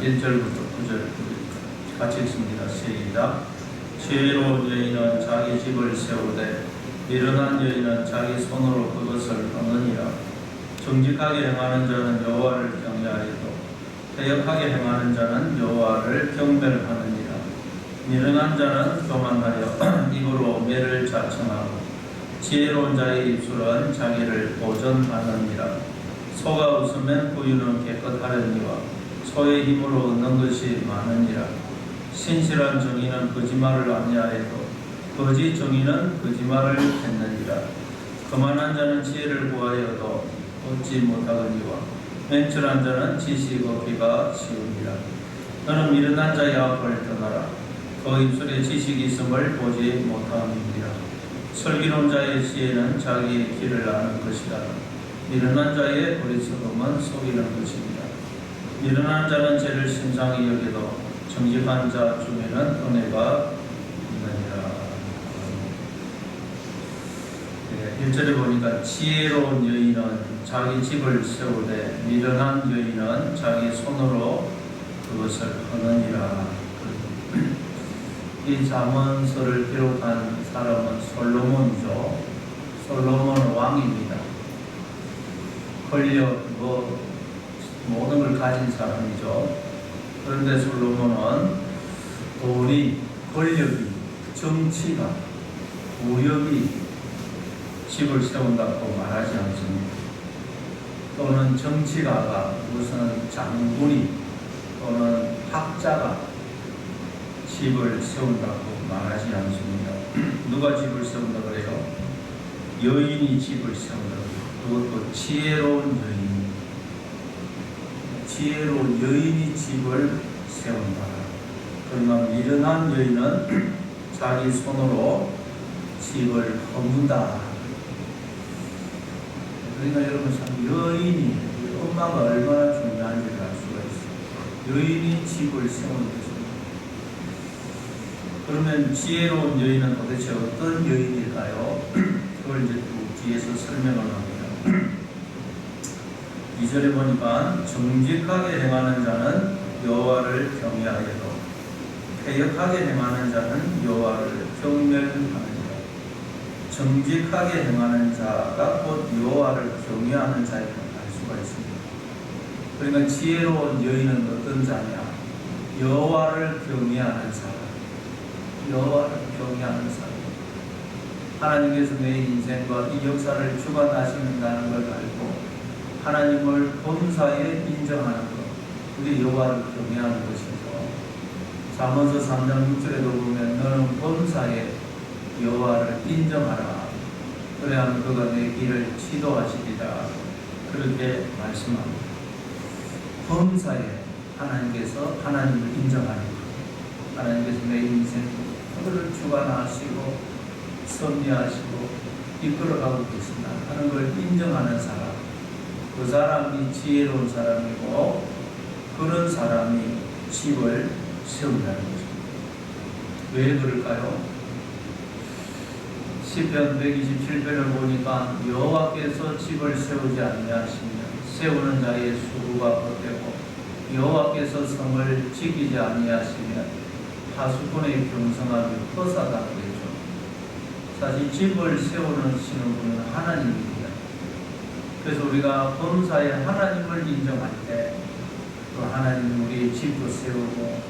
1절부터 9절 같이 읽습니다. 시작. 지혜로운 여인은 자기 집을 세우되 미련한 여인은 자기 손으로 그것을 끊으니라. 정직하게 행하는 자는 여호와를 경외하여도 패역하게 행하는 자는 여호와를 경멸하느니라. 미련한 자는 교만하여 입으로 매를 자청하고 지혜로운 자의 입술은 자기를 보전하느니라. 소가 웃으면 구유는 깨끗하려니와 소의 힘으로 얻는 것이 많으니라. 신실한 정의는 거짓말을 아니하여도 거짓 정의는 거짓말을 했느니라. 거만한 자는 지혜를 구하여도 얻지 못하거니와 맹철한 자는 지식 얻기가 쉬우니라. 너는 미련한 자의 앞을 떠나라. 그 입술에 지식이 있음을 보지 못함이니라. 슬기로운 자의 지혜는 자기의 길을 아는 것이라. 미련한 자의 어리석음은 속이는 것입니다. 미련한 자는 죄를 심상히 여기도 정직한 자 중에는 은혜가 있느니라. 1절에 보니까 지혜로운 여인은 자기 집을 세우되 미련한 여인은 자기 손으로 그것을 하느니라. 이 잠언서를 기록한 사람은 솔로몬이죠. 솔로몬 왕입니다. 권력, 모든 걸 가진 사람이죠. 그런데 솔로몬은 돈이, 권력이, 정치가, 무역이 집을 세운다고 말하지 않습니다. 또는 정치가가 무슨 장군이 또는 학자가 집을 세운다고 말하지 않습니다. 누가 집을 세운다 그래요? 여인이 집을 세운다. 그것도 지혜로운 여인. 지혜로운 여인이 집을 세운다. 그러나 미련한 여인은 자기 손으로 집을 허문다. 그러니까 여러분 참 여인이, 엄마가 얼마나 중요한지를 알 수가 있어요. 여인이 집을 세우는 것입니다. 그러면 지혜로운 여인은 도대체 어떤 여인일까요? 그걸 이제 뒤에서 설명을 합니다. 2절에 보니까 정직하게 행하는 자는 여호와를 경외하여도 패역하게 행하는 자는 여호와를 경멸하느니라. 정직하게 행하는 자가 곧 여호와를 경외하는 자임을 알 수가 있습니다. 그러니까 지혜로운 여인은 어떤 자냐? 여호와를 경외하는 사람. 여호와를 경외하는 사람. 하나님께서 내 인생과 이 역사를 주관하시는다는 걸 알고 하나님을 본사에 인정하는 것, 우리 여호와를 경외하는 것이죠. 잠언서 3장 6절에도 보면 너는 본사에 여호와를 인정하라. 그래야만 그가 내 길을 지도하시리라. 그렇게 말씀합니다. 본사에 하나님께서 하나님을 인정하는 것, 하나님께서 내 인생 그를 주관하시고 섭리하시고 이끌어가고 계신다 하는 걸 인정하는 사람, 그 사람이 지혜로운 사람이고 그런 사람이 집을 세운다는 것입니다. 왜 그럴까요? 시편 127편을 보니까 여호와께서 집을 세우지 아니하시면 세우는 자의 수고가 헛되고 여호와께서 성을 지키지 아니하시면 하수꾼의 경성함이 허사다 그랬죠. 사실 집을 세우시는 분은 하나님입니다. 그래서 우리가 범사에 하나님을 인정할 때 또 하나님이 우리의 집도 세우고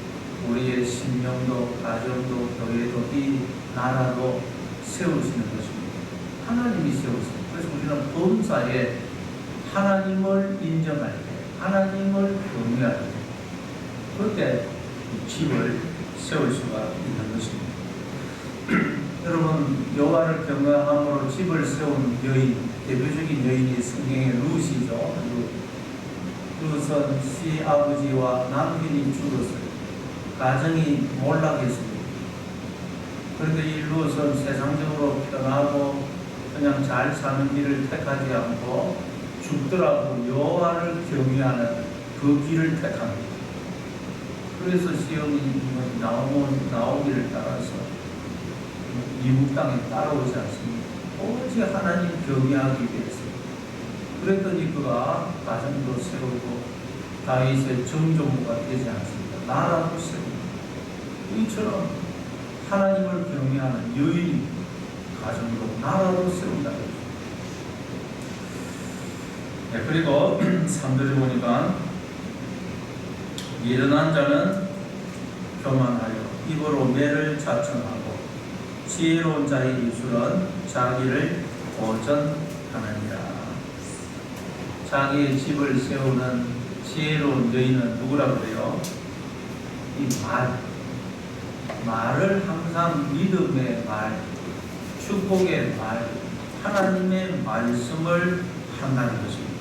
우리의 신령도 가정도 교회도 이 나라도 세우시는 것입니다. 하나님이 세우세요. 그래서 우리는 범사에 하나님을 인정할 때 하나님을 경외할 때 그때 집을 세울 수가 있는 것입니다. 여러분 여호와를 경외함으로 집을 세운 여인, 대표적인 여인이 성경의 룻이죠. 룻은 시아버지와 남편이 죽었어요. 가정이 몰락했습니다. 그런데 이 룻은 세상적으로 편하고 그냥 잘 사는 길을 택하지 않고 죽더라도 여호와를 경외하는 그 길을 택합니다. 그래서 시험이 나오기를 따라서 미국 땅에 따라오지 않습니다. 오직 하나님 경외하기 위해서. 그랬더니 그가 가정도 세우고 다윗의 정조모가 되지 않습니다. 나라도 세웁니다. 이처럼 하나님을 경외하는 여인 가정으로 나라도 세운다. 네, 그리고 3절에 보니까 미련한 자는 교만하여 입으로 매를 자청하고 지혜로운 자의 입술은 자기를 보전하느니라. 자기의 집을 세우는 지혜로운 여인은 누구라고 그래요? 이 말을 항상 믿음의 말, 축복의 말, 하나님의 말씀을 한다는 것입니다.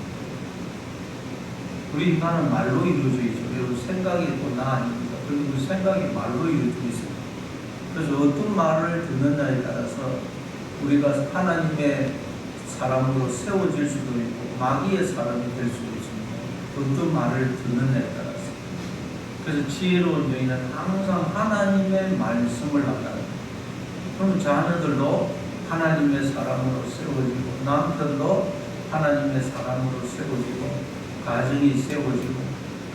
우리 인간은 말로 이루어져 있죠. 그리고 생각이 있고 나 아닙니다. 그리고 그 생각이 말로 이루어져 있습니다. 그래서 어떤 말을 듣느냐에 따라서 우리가 하나님의 사람으로 세워질 수도 있고 마귀의 사람이 될 수도 있습니다. 어떤 말을 듣느냐에 따라서. 그래서 지혜로운 여인은 항상 하나님의 말씀을 한다. 그럼 자녀들도 하나님의 사람으로 세워지고 남편도 하나님의 사람으로 세워지고 가정이 세워지고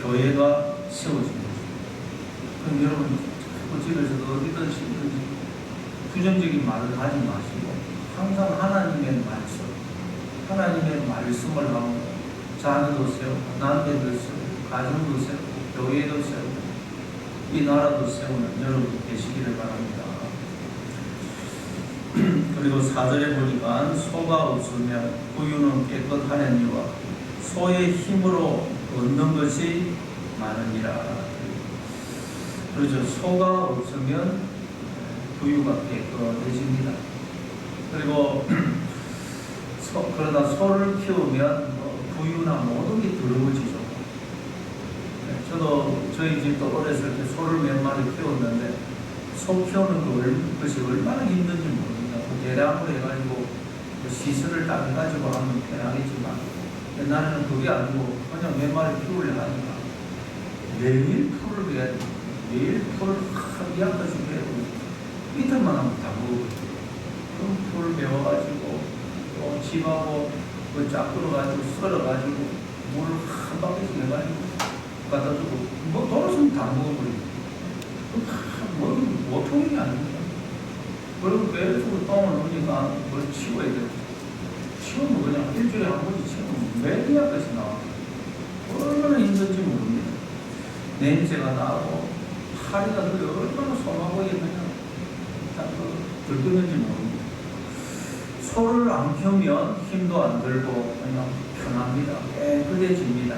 교회가 세워지는 거죠. 그럼 여러분 집에서도 어디든 쉬든지 부정적인 말을 하지 마시고 항상 하나님의 말씀, 하나님의 말씀을 하고 자녀도 세우고 남편도 세우고 가정도 세우고 교회도 세우고 이 나라도 세우는 여러분 되시기를 바랍니다. 그리고 4절에 보니까 소가 없으면 구유는 깨끗하느니와 소의 힘으로 얻는 것이 많으니라. 그렇죠. 소가 없으면 구유가 깨끗해집니다. 그리고 그러나 소를 키우면 구유나 모든 게 더러워지죠. 저도 저희 집도 어렸을 때 소를 몇 마리 키웠는데 소 키우는 것이 얼마나 힘든지 모릅니다. 대량으로 해가지고 시설을 딱 해가지고 하면 편하겠지만 옛날에는 그게 아니고 그냥 몇 마리 키우려 하니까 매일 풀을 해야 됩니다. 매일 풀을 이약까지 해야 되고 이틀만 하면 다 먹어버려요. 그럼 풀을 배워가지고 집하고 쫙 끌어가지고 썰어가지고 물을 한 바퀴씩 해가지고 갖다 주고 뭐 돌아서면 다 먹어버려요. 보통이 아닙니다. 그리고 계속 똥을 넣으니까 뭘 치워야 돼요. 치우면 그냥 일주일에 한 번씩 치우면 매일같이 나와. 얼마나 힘든지 모릅니다. 냄새가 나고 파리가 얼마나 소망하게 그냥 들끓는지 모릅니다. 소를 안 키우면 힘도 안 들고 그냥 편합니다. 깨끗해집니다.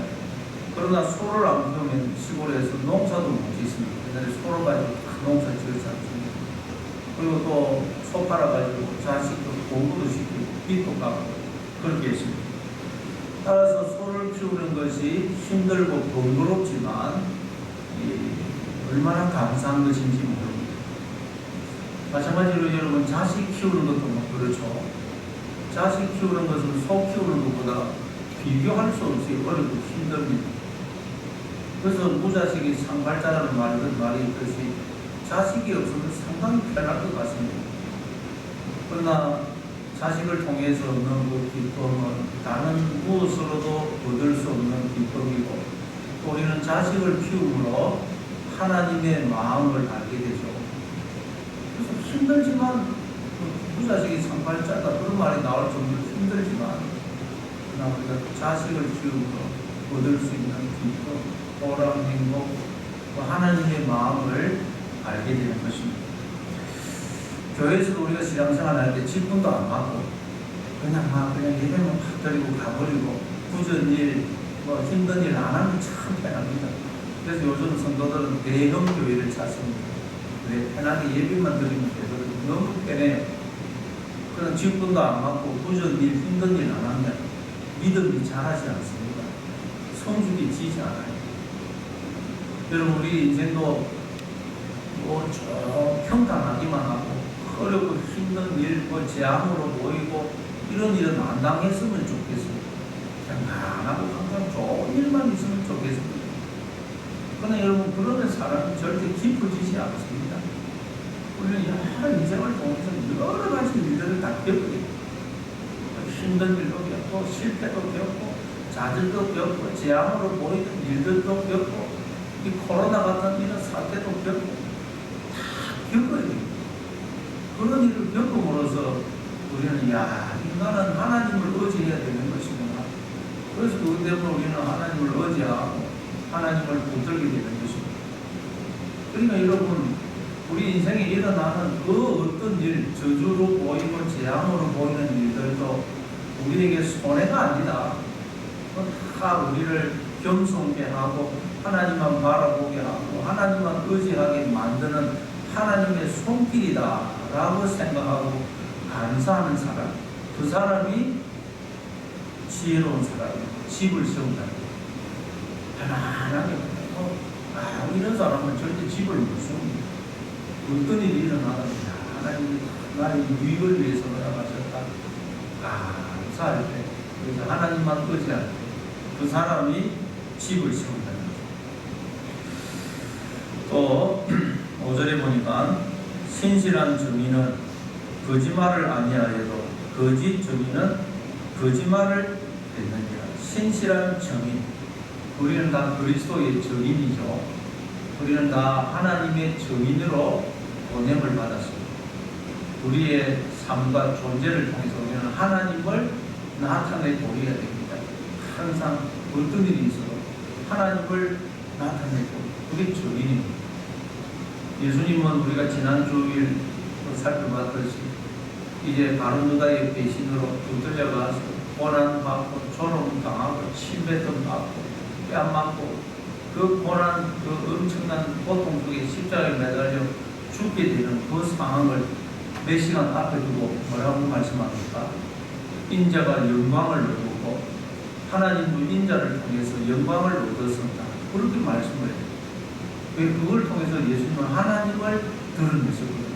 그러나 소를 안 키우면 시골에서 농사도 못 짓습니다. 옛날에 소를 가지고 농사 지었지 않습니까? 그리고 또 소 팔아가지고 자식도 공부도 시키고 빚도 갚고 그렇게 했습니다. 따라서 소를 키우는 것이 힘들고 번거롭지만 얼마나 감사한 것인지 모릅니다. 마찬가지로 여러분 자식 키우는 것도 그렇죠. 자식 키우는 것은 소 키우는 것보다 비교할 수 없이 어렵고 힘듭니다. 그래서 무자식이 상발자라는 말이 있듯이 자식이 없으면 상당히 편할 것 같습니다. 그러나 자식을 통해서 얻는 그 기쁨은 다른 무엇으로도 얻을 수 없는 기쁨이고 또 우리는 자식을 키움으로 하나님의 마음을 알게 되죠. 그래서 힘들지만 무자식이 상발자다 그런 말이 나올 정도로 힘들지만 그러나 우리가 자식을 키움으로 얻을 수 있는 기쁨, 보람, 행복, 하나님의 마음을 알게 되는 것입니다. 교회에서도 우리가 신앙생활 할 때 직분도 안 받고 그냥 예배만 팍 드리고 가버리고 굳은 일, 힘든 일 안 하면 참 편합니다. 그래서 요즘 성도들은 대형 교회를 찾습니다. 왜? 편하게 예배만 드리면 되거든요. 너무 편해요. 그런 직분도 안 받고 굳은 일, 힘든 일 안 하면 믿음이 자라지 않습니다. 성숙이 지지 않아요. 여러분 우리 인생도 쭉 평탄하기만 하고 어렵고 힘든 일, 재앙으로 보이고 이런 일은 안 당했으면 좋겠습니다. 그냥 가난하고 항상 좋은 일만 있으면 좋겠습니다. 그러나 여러분 그러면 사람은 절대 깊어지지 않습니다. 우리는 여러 인생을 통해서 여러 가지 일들을 다 겪어요. 힘든 일도 겪고 실패도 겪고 자질도 겪고 재앙으로 보이는 일들도 겪고 이 코로나 같은 이런 사태도 겪고 다 겪어야 됩니다. 그런 일을 겪음으로써 우리는 인간은 하나님을 의지해야 되는 것이구나. 그래서 그것 때문에 우리는 하나님을 의지하고 하나님을 붙들게 되는 것입니다. 그러니까 여러분, 우리 인생에 일어나는 그 어떤 일, 저주로 보이고 재앙으로 보이는 일들도 우리에게 손해가 아니다. 다 우리를 겸손케 하고 하나님만 바라보게 하고 하나님만 의지하게 만드는 하나님의 손길이다 라고 생각하고 감사하는 사람, 그 사람이 지혜로운 사람이고 집을 세운다. 편안하게 이런 사람은 절대 집을 못 세웁니다. 어떤 일이 일어나면 하나님이 나의 유익을 위해서 허락하셨다. 감사할 때, 그래서 하나님만 의지할 때 그 사람이 집을 세운다는 거죠. 또 5절에 보니까 신실한 증인은 거짓말을 아니하여도 거짓 증인은 거짓말을 했느니라. 신실한 증인, 우리는 다 그리스도의 증인이죠. 우리는 다 하나님의 증인으로 보냄을 받았습니다. 우리의 삶과 존재를 통해서 우리는 하나님을 나타내 보여야 됩니다. 항상 어떤 일이 있어도 하나님을 나타내고 그게 증인입니다. 예수님은 우리가 지난 주일 살펴봤듯이 이제 바른유다의 배신으로 두들려가서 고난받고 조롱당하고 침뱉음받고 뺨맞고 그 고난, 그 엄청난 고통 속에 십자가에 매달려 죽게 되는 그 상황을 몇 시간 앞에 두고 뭐라고 말씀합니까? 인자가 영광을 얻고 하나님도 인자를 통해서 영광을 얻었습니다. 그렇게 말씀을 해요. 왜 그걸 통해서 예수님은 하나님을 드러냈었거든요.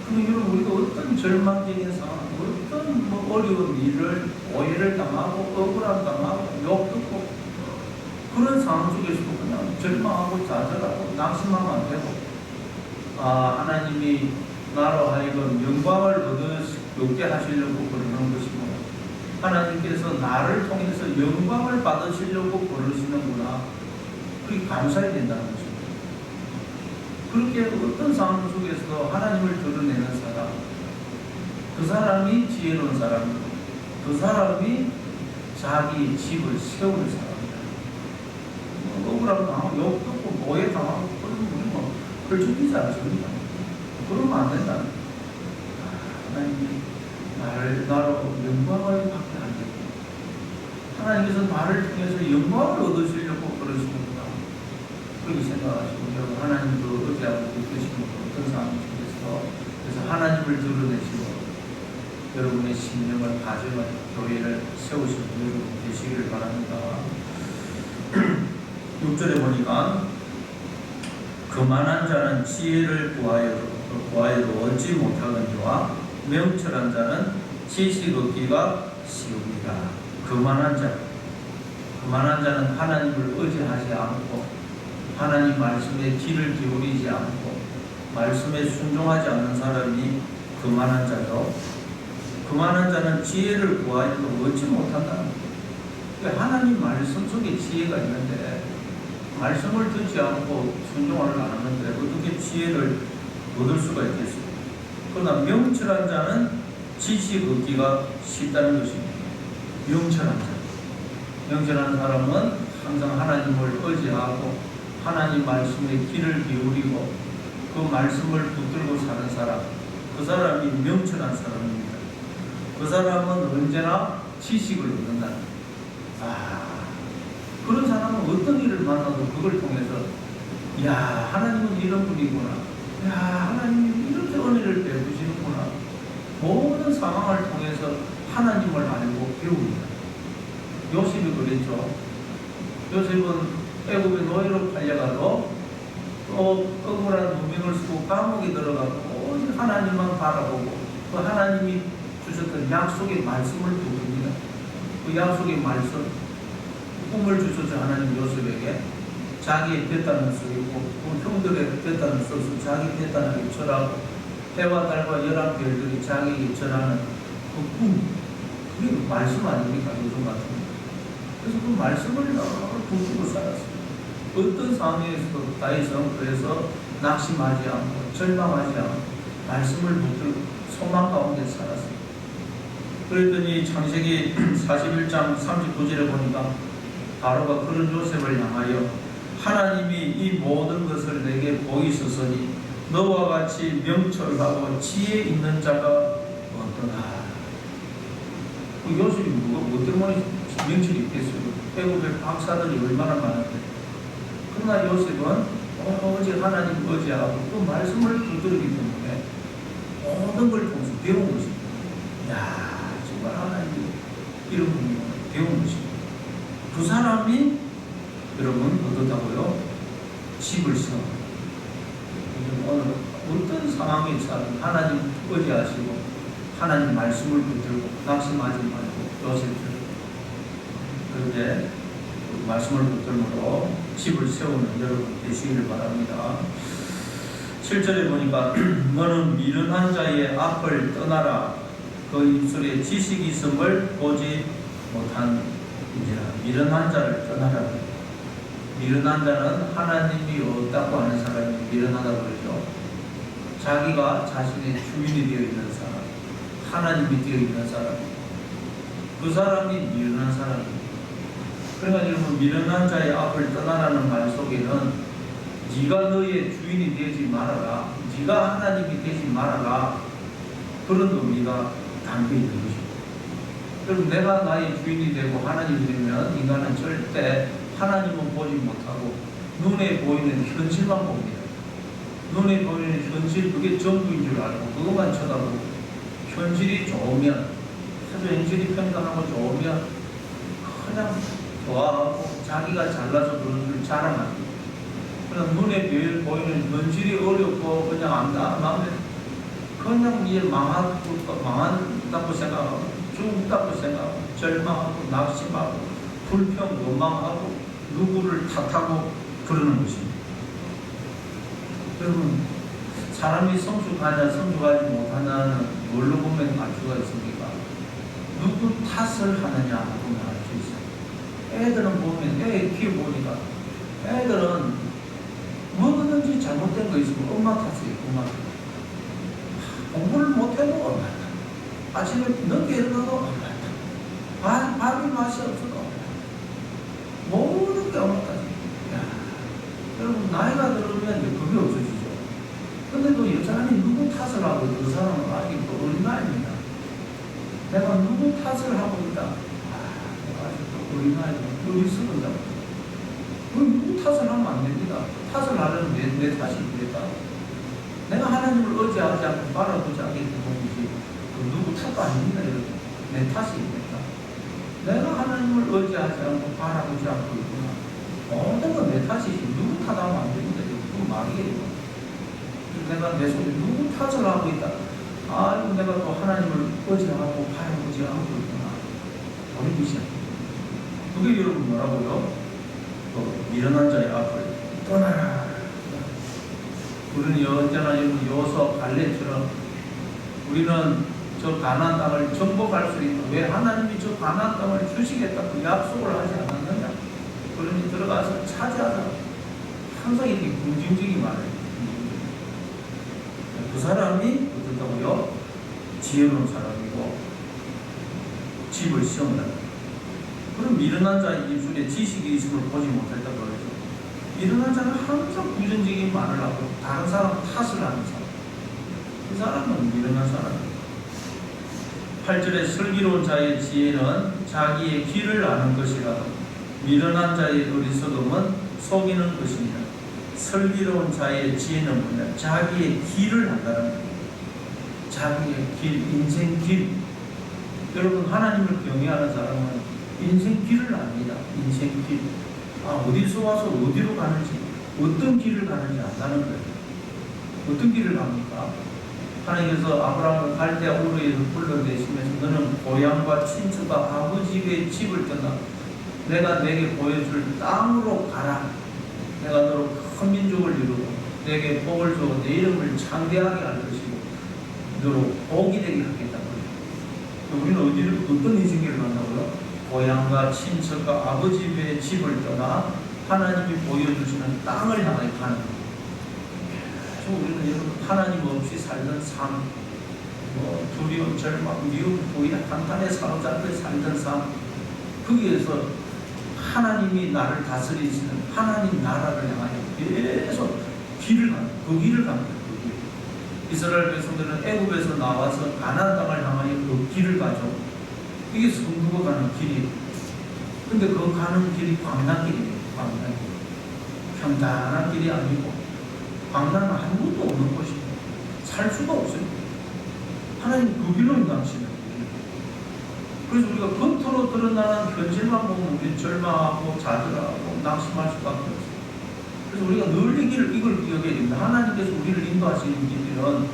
그럼 여러분, 우리가 어떤 절망적인 상황, 어떤 어려운 일을, 오해를 당하고 억울함 당하고 욕 듣고 그런 상황 속에서도 그냥 절망하고 좌절하고 낙심하면 안 되고, 하나님이 나로 하여금 영광을 얻게 하시려고 그러는 것이고, 하나님께서 나를 통해서 영광을 받으시려고 그러시는구나. 그렇게 감사해야 된다는 것입니다. 그렇게 어떤 상황 속에서도 하나님을 드러내는 사람, 그 사람이 지혜로운 사람이고, 그 사람이 자기 집을 세우는 사람이다. 억울하고 당하고 욕 듣고 모해 당하고 그러면 우리 헐죽이지 않습니다. 그러면 안 된다. 하나님이 나로 영광을 받게 하겠고, 하나님께서 나를 통해서 영광을 얻으시려고 그러시는구나. 그렇게 생각하시고, 여러분 하나님도 의지하고 느끼시는 어떤 상황 속에서 그래서 하나님을 드러내시고 여러분의 신령을 가정을 교회를 세우시는 여러분 되시기를 바랍니다. 6절에 보니까 거만한 자는 지혜를 구하여도 얻지 못하거니와 명철한 자는 지식 얻기가 쉬웁니다. 거만한 자는 하나님을 의지하지 않고 하나님 말씀에 귀를 기울이지 않고 말씀에 순종하지 않는 사람이 거만한 자죠. 거만한 자는 지혜를 구하여도 얻지 못한다는 거예요. 그러니까 하나님 말씀 속에 지혜가 있는데 말씀을 듣지 않고 순종을 안 하는데 어떻게 지혜를 얻을 수가 있겠습니까? 그러나 명철한 자는 지식 얻기가 쉽다는 것입니다. 명철한 사람은 항상 하나님을 의지하고 하나님 말씀에 귀를 기울이고 그 말씀을 붙들고 사는 사람, 그 사람이 명철한 사람입니다. 그 사람은 언제나 지식을 얻는다. 그런 사람은 어떤 일을 만나도 그걸 통해서 하나님은 이런 분이구나. 하나님이 이렇게 은혜를 베푸시는구나. 모든 상황을 통해서 하나님을 알고 배웁니다. 요셉이 그랬죠. 요셉은 애굽의 노예로 팔려가도 또 억울한 누명을 쓰고 감옥에 들어가고 오직 하나님만 바라보고 그 하나님이 주셨던 약속의 말씀을 두릅니다. 그 약속의 말씀, 꿈을 주셨죠. 하나님 요셉에게 자기의 됐다는 쓰이고 형들의 됐다는 써서 자기 됐다는 절하고 해와 달과 열한 별들이 자기에게 절하는 그 꿈, 그게 말씀 아닙니까? 요즘 같은 그래서 그 말씀을 너무 붙들고 살았어요. 어떤 상황에서도 다윗은 그래서 낙심하지 않고 절망하지 않고 말씀을 붙들고 소망 가운데 살았어요. 그랬더니 창세기 41장 39절에 보니까 바로가 그런 요셉을 향하여 하나님이 이 모든 것을 내게 보이셨으니 너와 같이 명철하고 지혜 있는 자가 어떠나. 요셉이 뭐 때문에 명철이 있겠어요? 배우들 박사들이 얼마나 많은데. 그러나 요셉은 오직 하나님 의지하고 그 말씀을 붙들기 때문에 모든 걸 통해서 배운 것입니다. 야, 정말 하나님 이런 분이 배운 것입니다. 그 사람이 여러분 어떻다고요? 집을 세워. 오늘 어떤 상황에서 하나님 의지하시고 하나님 말씀을 붙들고 낙심하지 말고 요셉처럼 그런데 그 말씀을 붙들므로 집을 세우는 여러분 되시기를 바랍니다. 7절에 보니까 너는 미련한 자의 앞을 떠나라. 그 입술에 지식이 있음을 보지 못한 인지라. 미련한 자를 떠나라. 미련한 자는 하나님이 없다고 하는 사람이 미련하다고 그러죠. 자기가 자신의 주인이 되어 있는 사람, 하나님이 되어 있는 사람, 그 사람이 미련한 사람입니다. 그러니까 여러분 미련한 자의 앞을 떠나라는 말 속에는 네가 너의 주인이 되지 말아라, 네가 하나님이 되지 말아라, 그런 의미가 담겨 있는 것입니다. 그럼 내가 나의 주인이 되고 하나님이 되면 인간은 절대 하나님은 보지 못하고 눈에 보이는 현실만 봅니다. 눈에 보이는 현실, 그게 전부인 줄 알고 그것만 쳐다보고 현실이 좋으면, 아주 현실이 평등하고 좋으면 그냥 좋아하고 자기가 잘나서 그런 줄 자랑합니다. 그냥 눈에 보이는 현실이 어렵고 그냥 암담하면 그냥 이제 망한다고 생각하고 죽다고 생각하고 절망하고 낙심하고 불평, 원망하고 누구를 탓하고 그러는 것입니다. 여러분, 사람이 성숙하냐 성숙하지 못하냐는 뭘로 보면 알 수가 있습니까? 누구 탓을 하느냐 보면 알 수 있어요. 애들은 보면 애 키워보니까 애들은 뭐든지 잘못된 거 있으면 엄마 탓이에요. 엄마 탓. 공부를 못해도 엄마 탓. 아침에 늦게 일어나도 엄마 탓. 밥이 맛이 없어도 엄마 탓. 모든 게 엄마 탓이에요. 여러분, 나이가 들으면 이제 그게 없어지죠. 근데도 여전히 누구 탓을 하고 그 사람은 아직도 어린아이입니다. 내가 누구 탓을 하고 있다. 내가 아직도 어린아이다. 우리 쓰는다고. 누구 탓을 하면 안 됩니다. 탓을 하려면 내 탓이 있겠다. 내가 하나님을 의지하지 않고 바라보지 않기 때문이지. 누구 탓도 아닙니다, 여러분. 내 탓이 있겠다. 내가 하나님을 의지하지 않고 바라보지 않고 있구나. 모든 건 내 탓이지. 누구 탓하면 안 됩니다. 그거 말이에요. 내가 내 속에 누구 탓을 하고 있다. 아이고, 내가 또 하나님을 의지하고 바라보지 않고 있구나. 우리 미션. 그게 여러분 뭐라고요? 미련한 자의 앞을 떠나라. 우리는 언제나 여러분 요소 갈렙처럼 우리는 저 가나안 땅을 정복할 수 있다. 왜 하나님이 저 가나안 땅을 주시겠다 그 약속을 하지 않았느냐? 그러니 들어가서 차지하자. 항상 이렇게 긍정적인 말을. 그 사람이 어떻다고요? 지혜로운 사람이고 집을 세운다. 그럼 미련한 자의 입술에 지식이 있음을 보지 못했다고 그러죠. 미련한 자는 항상 부정적인 말을 하고 다른 사람 탓을 하는 사람. 그 사람은 미련한 사람이에요. 8절에 슬기로운 자의 지혜는 자기의 길을 아는 것이라도 미련한 자의 어리석음은 속이는 것입니다. 슬기로운 자의 지혜는 뭐냐? 자기의 길을 안다는 거예요. 자기의 길, 인생 길. 여러분, 하나님을 경외하는 사람은 인생 길을 압니다. 인생 길. 어디서 와서 어디로 가는지, 어떤 길을 가는지 안다는 거예요. 어떤 길을 갑니까? 하나님께서 아브라함을 갈대아 우르에서 불러내시면서 너는 고향과 친척과 아버지의 집을 떠나 내가 내게 보여줄 땅으로 가라. 내가 너로 큰 민족을 이루고 내게 복을 주고 내 이름을 창대하게 할 것이고 너로 복이 되게 하겠다고. 우리는 어떤 인생길을 간다고요? 고향과 친척과 아버지 집의 집을 떠나 하나님이 보여주시는 땅을 향하여 가는 거예요. 우리는 여러분 하나님 없이 살던 삶, 두려움, 절망, 미움, 부의 한탄에 사로잡혀 살던 삶, 거기에서 하나님이 나를 다스리시는 하나님 나라를 향하여 계속 길을 가는, 그 길을 가는 거예요. 그 길. 이스라엘 백성들은 애굽에서 나와서 가나안 땅을 향하여 그 길을 가죠. 이게 성도가 가는 길이에요. 근데 그 가는 길이 광야길이에요. 광야길. 평탄한 길이 아니고 광야는 아무것도 없는 곳입니다. 살 수가 없어요. 하나님 그 길로 인도하시는 거예요. 그래서 우리가 겉으로 드러나는 현실만 보면 우리 절망하고 좌절하고 낙심할 수밖에 없어요. 그래서 우리가 늘 이걸 기억해야 됩니다. 하나님께서 우리를 인도하시는 길은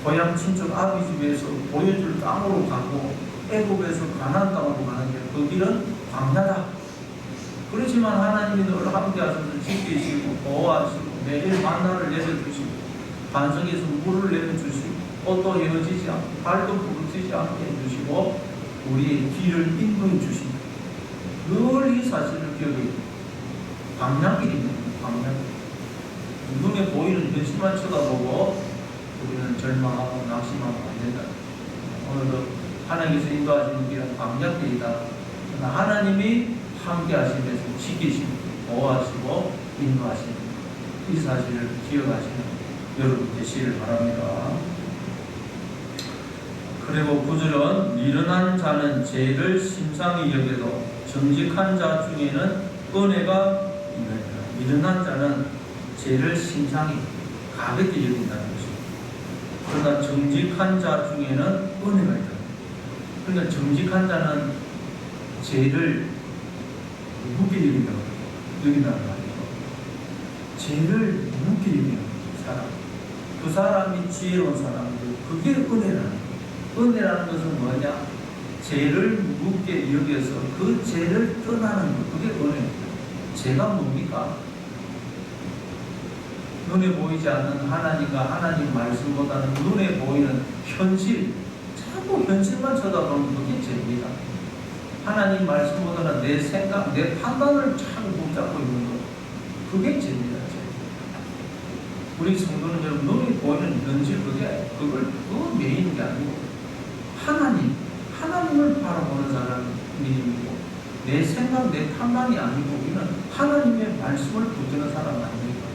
고향 친척 아버지 집에서 보여줄 땅으로 가고 애굽에서 가나안 땅으로 가는 길, 그 길은 광야다. 그렇지만 하나님이 늘 함께 하셔서 지키시고 보호하시고 매일 만나를 내려주시고 반석에서 물을 내려주시고 옷도 헤어지지 않고 발도 부러지지 않게 해주시고 우리의 길을 인도해 주십니다. 늘 이 사실을 기억해야 됩니다. 광야길입니다. 광야길. 눈에 보이는 현실만 쳐다보고 우리는 절망하고 낙심하면 안 된다. 오늘도 하나님께서 인도하시는 길은 광야길이다. 그러나 하나님이 함께 하시면서 지키시고 보호하시고 인도하시는 이 사실을 기억하시는 여러분 되시길 바랍니다. 그리고 9절은 미련한 자는 죄를 심상히 여겨도 정직한 자 중에는 은혜가 있느니라. 미련한 자는 죄를 심상히 가볍게 여긴다는 것입니다. 그러나 정직한 자 중에는 은혜가 있다. 그러니까 정직한 자는 죄를 묵게 여긴다는 말이죠. 죄를 묵게 여기는 사람. 그 사람이 지혜로운 사람들. 그게 은혜라는 거예요. 은혜라는 것은 뭐냐? 죄를 묵게 여겨서 그 죄를 떠나는 것. 그게 은혜입니다. 죄가 뭡니까? 눈에 보이지 않는 하나님과 하나님 말씀보다는 눈에 보이는 현실, 자꾸 현실만 쳐다보는 그게 죄입니다. 하나님 말씀보다는 내 생각, 내 판단을 자꾸 붙잡고 있는 것, 그게 죄입니다. 죄. 우리 성도는 여러분 눈에 보이는 현실, 그거 메인인 게 아니고 하나님을 바라보는 사람이고 내 생각, 내 판단이 아니고 우리는 하나님의 말씀을 붙드는 사람 아닙니까?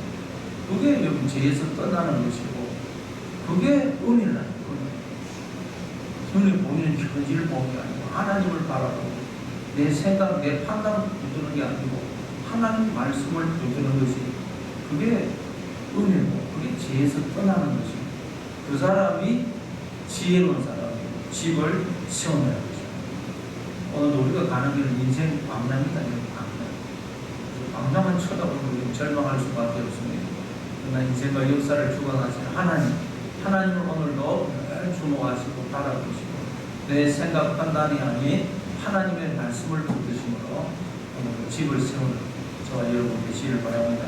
그게 여러분 죄에서 떠나는 것이고 그게 은혜라는 거예요. 눈에 보이는 현실을 보는 게 아니고 하나님을 바라보고 내 생각, 내 판단을 붙드는 게 아니고 하나님 말씀을 붙드는 것이 그게 은혜고 그게 죄에서 떠나는 것이고 그 사람이 지혜로운 사람이고 집을 세우는 것이죠. 오늘 우리가 가는 길은 인생 광야입니다. 광야만 쳐다보면 절망할 수밖에 없습니다. 그러나 인생과 역사를 주관하시는 하나님을 오늘도 주목하시고 바라보시고 내 생각 판단이 아닌 하나님의 말씀을 붙드심으로 오늘 집을 세우는 저와 여러분 되시기를 바랍니다.